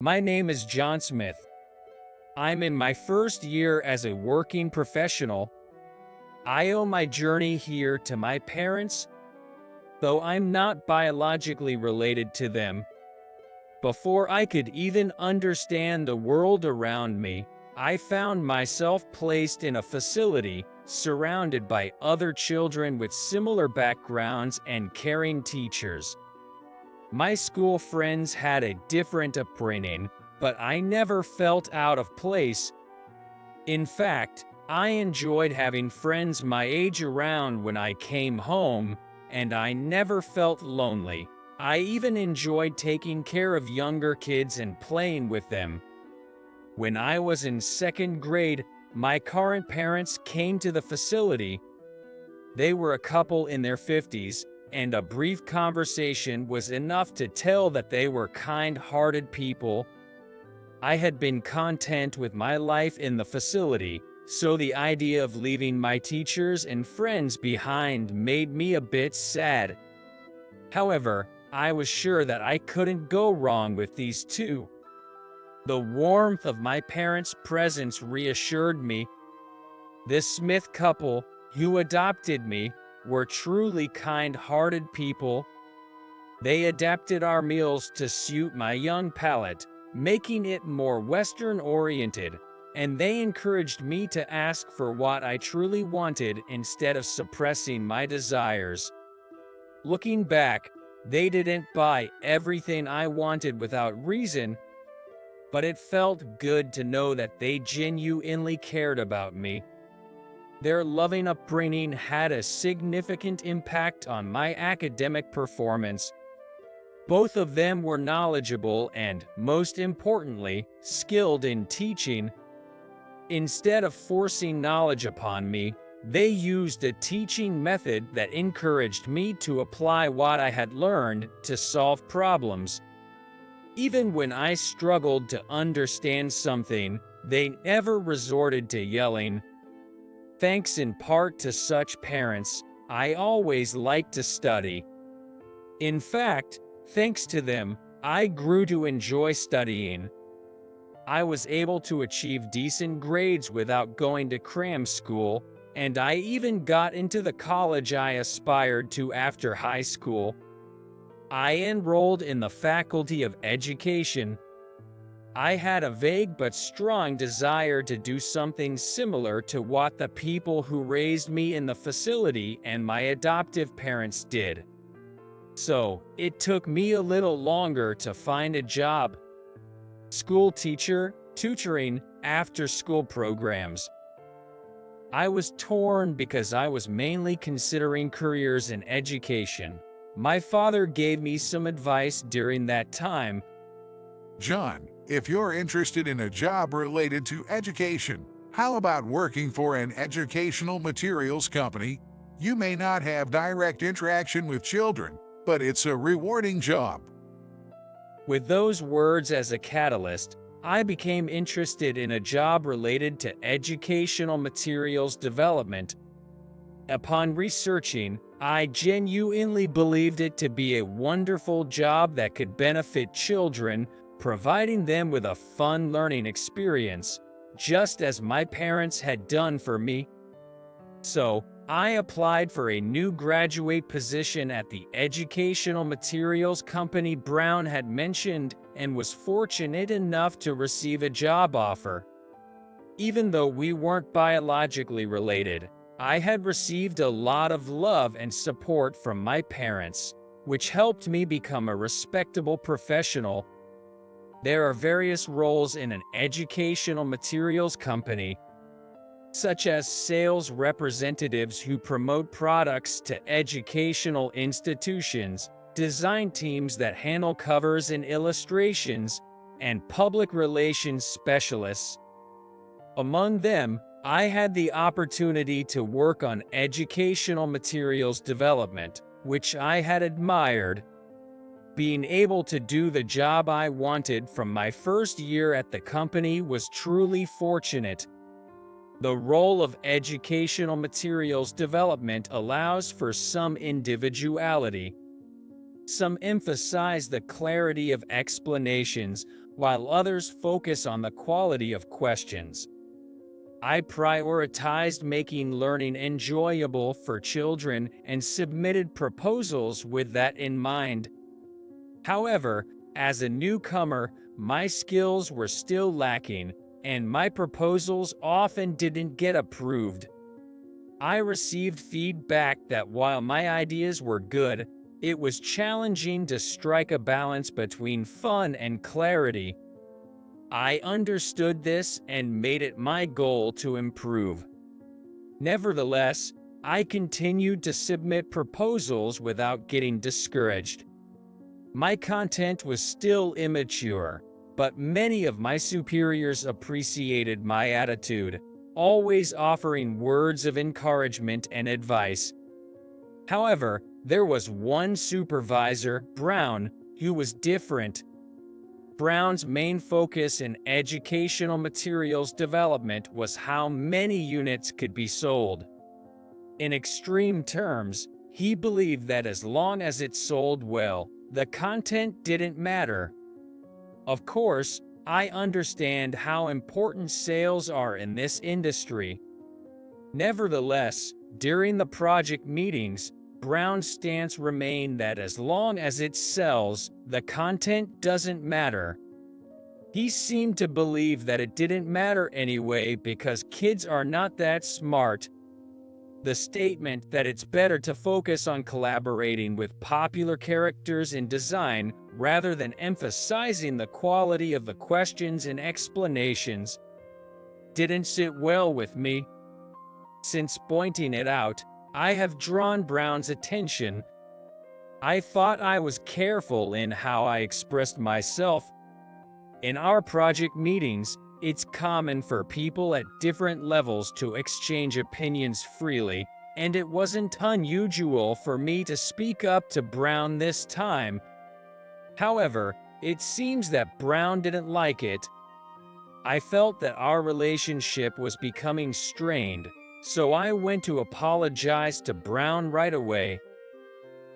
My name is John Smith. I'm in my first year as a working professional. I owe my journey here to my parents, though I'm not biologically related to them. Before I could even understand the world around me, I found myself placed in a facility, surrounded by other children with similar backgrounds and caring teachers. My school friends had a different upbringing, but I never felt out of place. In fact, I enjoyed having friends my age around when I came home, and I never felt lonely. I even enjoyed taking care of younger kids and playing with them. When I was in second grade, my current parents came to the facility. They were a couple in their 50s, and a brief conversation was enough to tell that they were kind-hearted people. I had been content with my life in the facility, so the idea of leaving my teachers and friends behind made me a bit sad. However, I was sure that I couldn't go wrong with these two. The warmth of my parents' presence reassured me. This Smith couple, who adopted me, were truly kind-hearted people. They adapted our meals to suit my young palate, making it more Western-oriented, and they encouraged me to ask for what I truly wanted instead of suppressing my desires. Looking back, they didn't buy everything I wanted without reason, but it felt good to know that they genuinely cared about me. Their loving upbringing had a significant impact on my academic performance. Both of them were knowledgeable and, most importantly, skilled in teaching. Instead of forcing knowledge upon me, they used a teaching method that encouraged me to apply what I had learned to solve problems. Even when I struggled to understand something, they never resorted to yelling. Thanks in part to such parents, I always liked to study. In fact, thanks to them, I grew to enjoy studying. I was able to achieve decent grades without going to cram school, and I even got into the college I aspired to after high school. I enrolled in the Faculty of Education. I had a vague but strong desire to do something similar to what the people who raised me in the facility and my adoptive parents did. So, it took me a little longer to find a job. School teacher, tutoring, after-school programs. I was torn because I was mainly considering careers in education. My father gave me some advice during that time. John, if you're interested in a job related to education, how about working for an educational materials company? You may not have direct interaction with children, but it's a rewarding job. With those words as a catalyst, I became interested in a job related to educational materials development. Upon researching, I genuinely believed it to be a wonderful job that could benefit children, providing them with a fun learning experience, just as my parents had done for me. So, I applied for a new graduate position at the educational materials company Brown had mentioned and was fortunate enough to receive a job offer. Even though we weren't biologically related, I had received a lot of love and support from my parents, which helped me become a respectable professional. There are various roles in an educational materials company, such as sales representatives who promote products to educational institutions, design teams that handle covers and illustrations, and public relations specialists. Among them, I had the opportunity to work on educational materials development, which I had admired. Being able to do the job I wanted from my first year at the company was truly fortunate. The role of educational materials development allows for some individuality. Some emphasize the clarity of explanations, while others focus on the quality of questions. I prioritized making learning enjoyable for children and submitted proposals with that in mind. However, as a newcomer, my skills were still lacking, and my proposals often didn't get approved. I received feedback that while my ideas were good, it was challenging to strike a balance between fun and clarity. I understood this and made it my goal to improve. Nevertheless, I continued to submit proposals without getting discouraged. My content was still immature, but many of my superiors appreciated my attitude, always offering words of encouragement and advice. However, there was one supervisor, Brown, who was different. Brown's main focus in educational materials development was how many units could be sold. In extreme terms, he believed that as long as it sold well, the content didn't matter. Of course, I understand how important sales are in this industry. Nevertheless, during the project meetings, Brown's stance remained that as long as it sells, the content doesn't matter. He seemed to believe that it didn't matter anyway because kids are not that smart. The statement that it's better to focus on collaborating with popular characters in design rather than emphasizing the quality of the questions and explanations didn't sit well with me. Since pointing it out, I have drawn Brown's attention. I thought I was careful in how I expressed myself. In our project meetings, it's common for people at different levels to exchange opinions freely, and it wasn't unusual for me to speak up to Brown this time. However, it seems that Brown didn't like it. I felt that our relationship was becoming strained, so I went to apologize to Brown right away.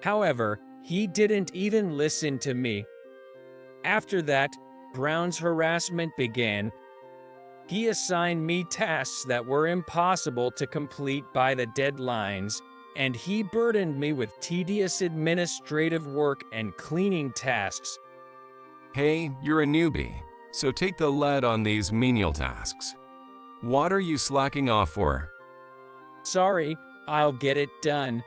However, he didn't even listen to me. After that, Brown's harassment began. He assigned me tasks that were impossible to complete by the deadlines, and he burdened me with tedious administrative work and cleaning tasks. Hey, you're a newbie, so take the lead on these menial tasks. What are you slacking off for? Sorry, I'll get it done.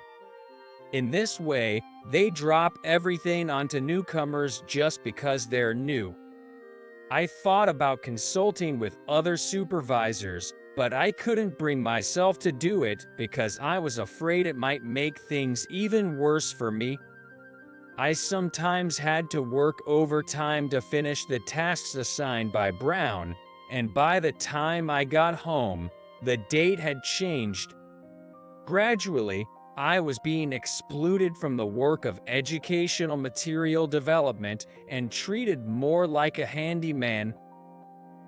In this way, they drop everything onto newcomers just because they're new. I thought about consulting with other supervisors, but I couldn't bring myself to do it because I was afraid it might make things even worse for me. I sometimes had to work overtime to finish the tasks assigned by Brown, and by the time I got home, the date had changed. Gradually, I was being excluded from the work of educational material development and treated more like a handyman.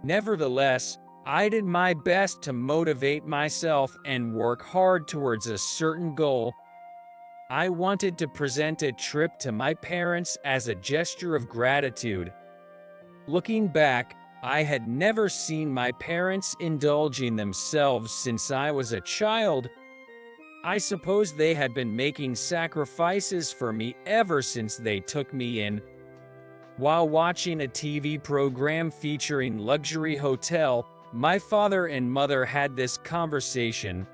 Nevertheless, I did my best to motivate myself and work hard towards a certain goal. I wanted to present a trip to my parents as a gesture of gratitude. Looking back, I had never seen my parents indulging themselves since I was a child. I suppose they had been making sacrifices for me ever since they took me in. While watching a TV program featuring luxury hotel, my father and mother had this conversation.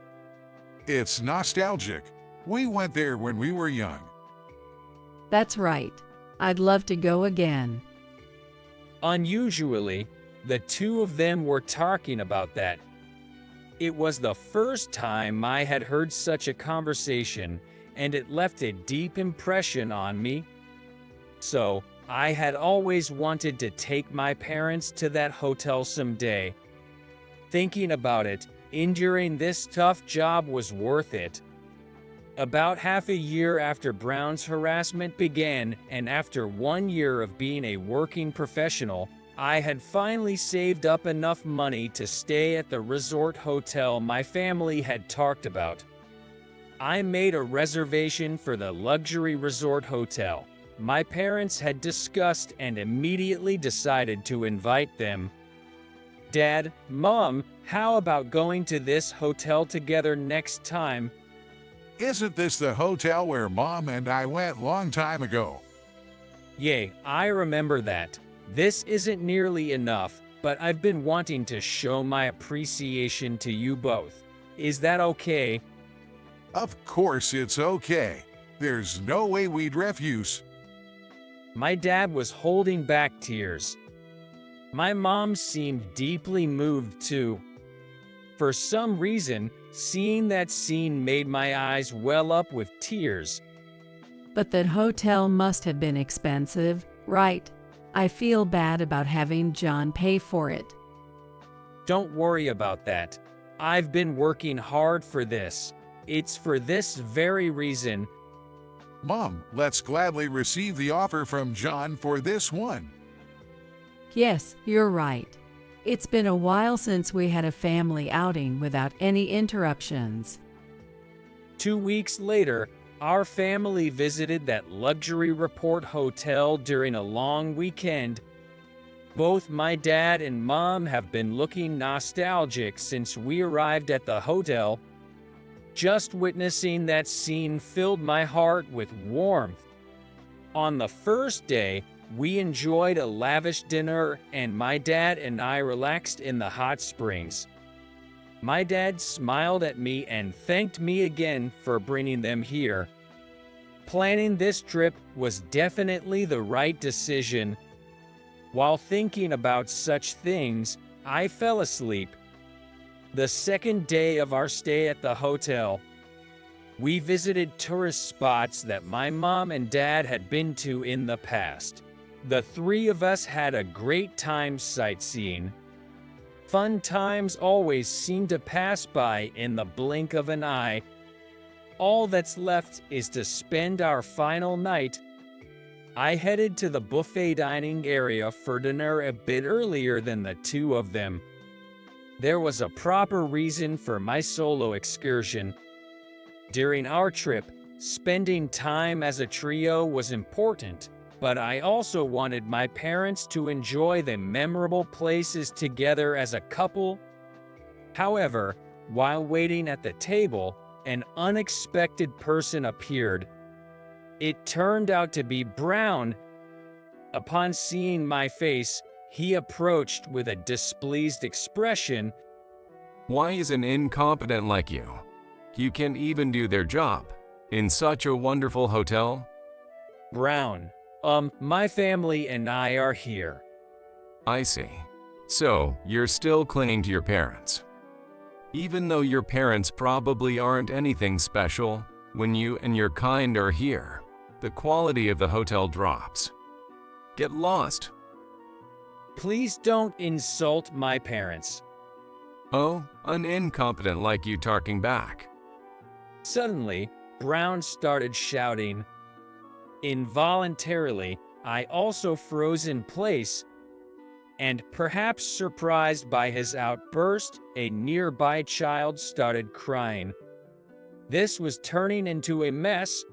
It's nostalgic. We went there when we were young. That's right. I'd love to go again. Unusually, the two of them were talking about that. It was the first time I had heard such a conversation, and it left a deep impression on me. So, I had always wanted to take my parents to that hotel someday. Thinking about it, enduring this tough job was worth it. About half a year after Brown's harassment began, and after 1 year of being a working professional, I had finally saved up enough money to stay at the resort hotel my family had talked about. I made a reservation for the luxury resort hotel, my parents had discussed and immediately decided to invite them. Dad, Mom, how about going to this hotel together next time? Isn't this the hotel where Mom and I went long time ago? Yay, I remember that. This isn't nearly enough, but I've been wanting to show my appreciation to you both. Is that okay? Of course it's okay. There's no way we'd refuse. My dad was holding back tears. My mom seemed deeply moved too. For some reason, seeing that scene made my eyes well up with tears. But that hotel must have been expensive, right? I feel bad about having John pay for it. Don't worry about that. I've been working hard for this. It's for this very reason. Mom, let's gladly receive the offer from John for this one. Yes, you're right. It's been a while since we had a family outing without any interruptions. 2 weeks later, our family visited that luxury resort hotel during a long weekend. Both my dad and mom have been looking nostalgic since we arrived at the hotel. Just witnessing that scene filled my heart with warmth. On the first day, we enjoyed a lavish dinner and my dad and I relaxed in the hot springs. My dad smiled at me and thanked me again for bringing them here. Planning this trip was definitely the right decision. While thinking about such things, I fell asleep. The second day of our stay at the hotel, we visited tourist spots that my mom and dad had been to in the past. The three of us had a great time sightseeing. Fun times always seem to pass by in the blink of an eye. All that's left is to spend our final night. I headed to the buffet dining area for dinner a bit earlier than the two of them. There was a proper reason for my solo excursion. During our trip, spending time as a trio was important, but I also wanted my parents to enjoy the memorable places together as a couple. However, while waiting at the table, an unexpected person appeared. It turned out to be Brown. Upon seeing my face, he approached with a displeased expression. Why is an incompetent like you can't even do their job in such a wonderful hotel? Brown, my family and I are here. I see. So, you're still clinging to your parents. Even though your parents probably aren't anything special, when you and your kind are here, the quality of the hotel drops. Get lost. Please don't insult my parents. Oh, an incompetent like you talking back. Suddenly, Brown started shouting. Involuntarily, I also froze in place, and perhaps surprised by his outburst, a nearby child started crying. This was turning into a mess.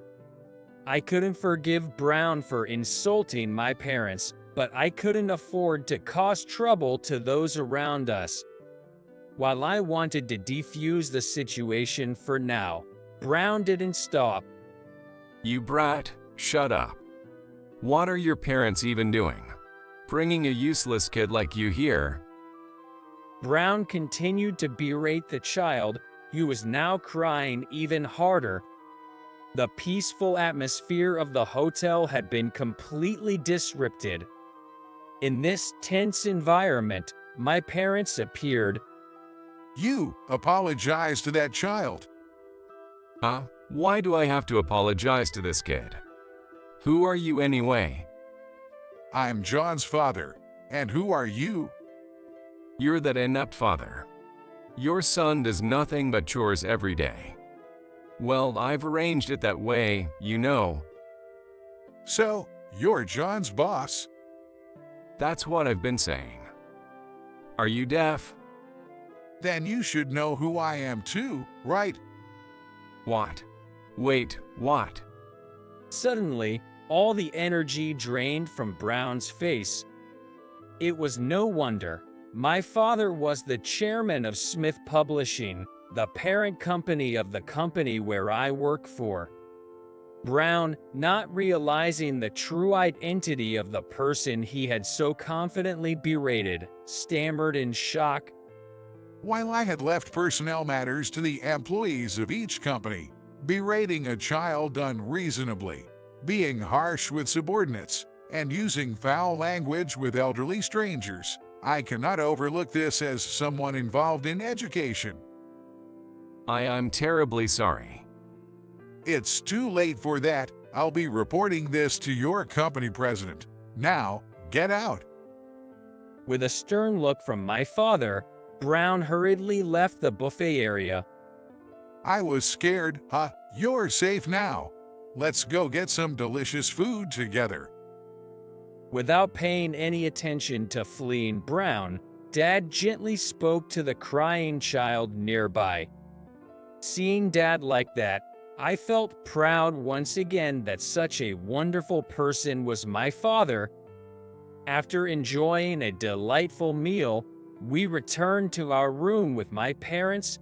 I couldn't forgive Brown for insulting my parents, but I couldn't afford to cause trouble to those around us. While I wanted to defuse the situation for now, Brown didn't stop. You brat, shut up. What are your parents even doing? Bringing a useless kid like you here? Brown continued to berate the child, who was now crying even harder. The peaceful atmosphere of the hotel had been completely disrupted. In this tense environment, my parents appeared. You apologize to that child. Huh? Why do I have to apologize to this kid? Who are you anyway? I'm John's father. And who are you? You're that inept father. Your son does nothing but chores every day. Well, I've arranged it that way, you know. So, you're John's boss? That's what I've been saying. Are you deaf? Then you should know who I am too, right? What? Wait, what? Suddenly, all the energy drained from Brown's face. It was no wonder. My father was the chairman of Smith Publishing, the parent company of the company where I work for. Brown, not realizing the true identity of the person he had so confidently berated, stammered in shock. While I had left personnel matters to the employees of each company, berating a child unreasonably, being harsh with subordinates, and using foul language with elderly strangers, I cannot overlook this as someone involved in education. I'm terribly sorry. It's too late for that. I'll be reporting this to your company president. Now, get out. With a stern look from my father, Brown hurriedly left the buffet area. I was scared. You're safe now. Let's go get some delicious food together. Without paying any attention to fleeing Brown, Dad gently spoke to the crying child nearby. Seeing Dad like that, I felt proud once again that such a wonderful person was my father. After enjoying a delightful meal, we returned to our room with my parents.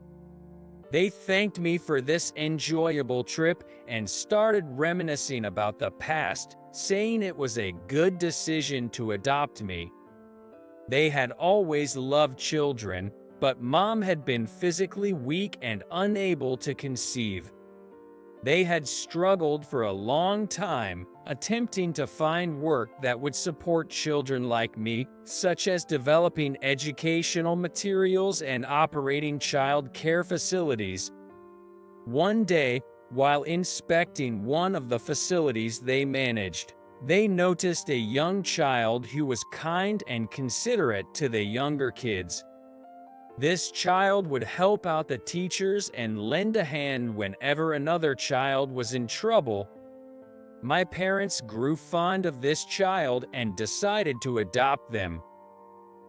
They thanked me for this enjoyable trip and started reminiscing about the past, saying it was a good decision to adopt me. They had always loved children, but Mom had been physically weak and unable to conceive. They had struggled for a long time, attempting to find work that would support children like me, such as developing educational materials and operating child care facilities. One day, while inspecting one of the facilities they managed, they noticed a young child who was kind and considerate to the younger kids. This child would help out the teachers and lend a hand whenever another child was in trouble. My parents grew fond of this child and decided to adopt them.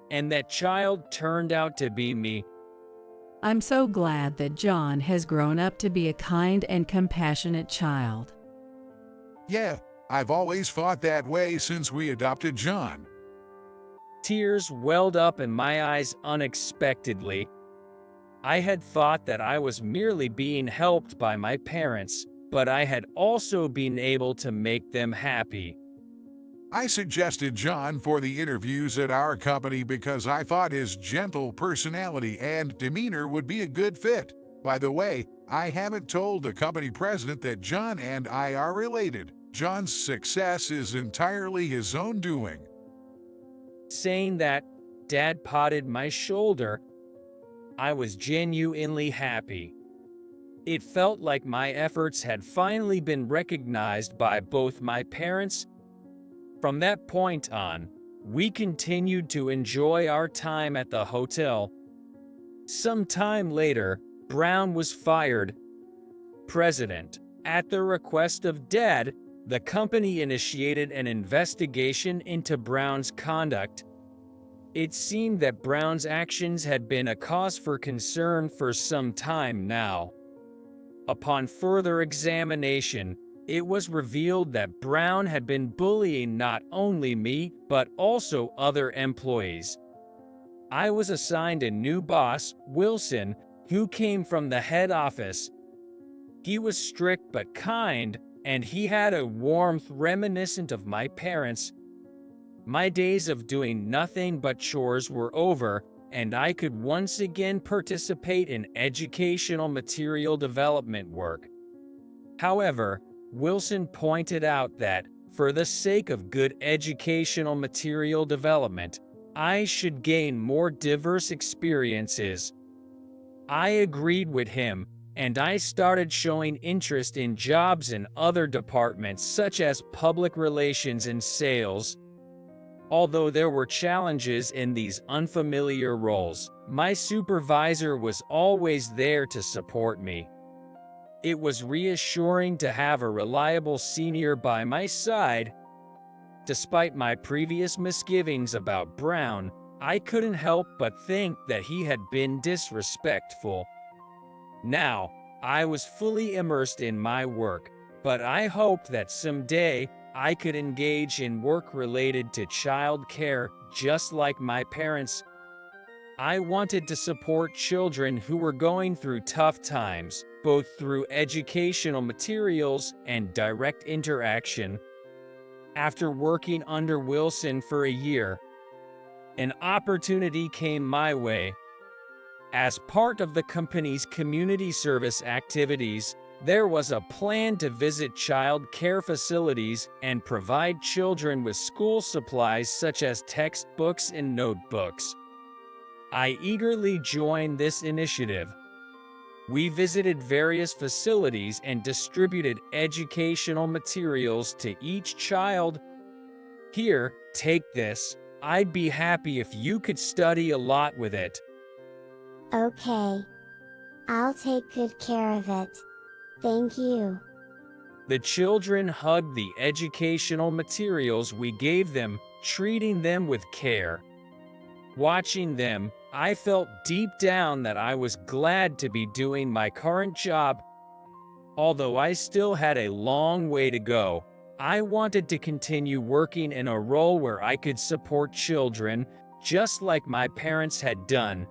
And that child turned out to be me. I'm so glad that John has grown up to be a kind and compassionate child. Yeah, I've always thought that way since we adopted John. Tears welled up in my eyes unexpectedly. I had thought that I was merely being helped by my parents, but I had also been able to make them happy. I suggested John for the interviews at our company because I thought his gentle personality and demeanor would be a good fit. By the way, I haven't told the company president that John and I are related. John's success is entirely his own doing. Saying that, Dad patted my shoulder. I was genuinely happy. It felt like my efforts had finally been recognized by both my parents. From that point on, we continued to enjoy our time at the hotel. Some time later, Brown was fired. President, at the request of Dad, the company initiated an investigation into Brown's conduct. It seemed that Brown's actions had been a cause for concern for some time now. Upon further examination, it was revealed that Brown had been bullying not only me, but also other employees. I was assigned a new boss, Wilson, who came from the head office. He was strict but kind, and he had a warmth reminiscent of my parents. My days of doing nothing but chores were over, and I could once again participate in educational material development work. However, Wilson pointed out that, for the sake of good educational material development, I should gain more diverse experiences. I agreed with him, and I started showing interest in jobs in other departments such as public relations and sales. Although there were challenges in these unfamiliar roles, my supervisor was always there to support me. It was reassuring to have a reliable senior by my side. Despite my previous misgivings about Brown, I couldn't help but think that he had been disrespectful. Now, I was fully immersed in my work, but I hoped that someday I could engage in work related to child care just like my parents. I wanted to support children who were going through tough times, both through educational materials and direct interaction. After working under Wilson for a year, an opportunity came my way. As part of the company's community service activities, there was a plan to visit child care facilities and provide children with school supplies such as textbooks and notebooks. I eagerly joined this initiative. We visited various facilities and distributed educational materials to each child. Here, take this. I'd be happy if you could study a lot with it. Okay. I'll take good care of it. Thank you. The children hugged the educational materials we gave them, treating them with care. Watching them, I felt deep down that I was glad to be doing my current job. Although I still had a long way to go, I wanted to continue working in a role where I could support children, just like my parents had done.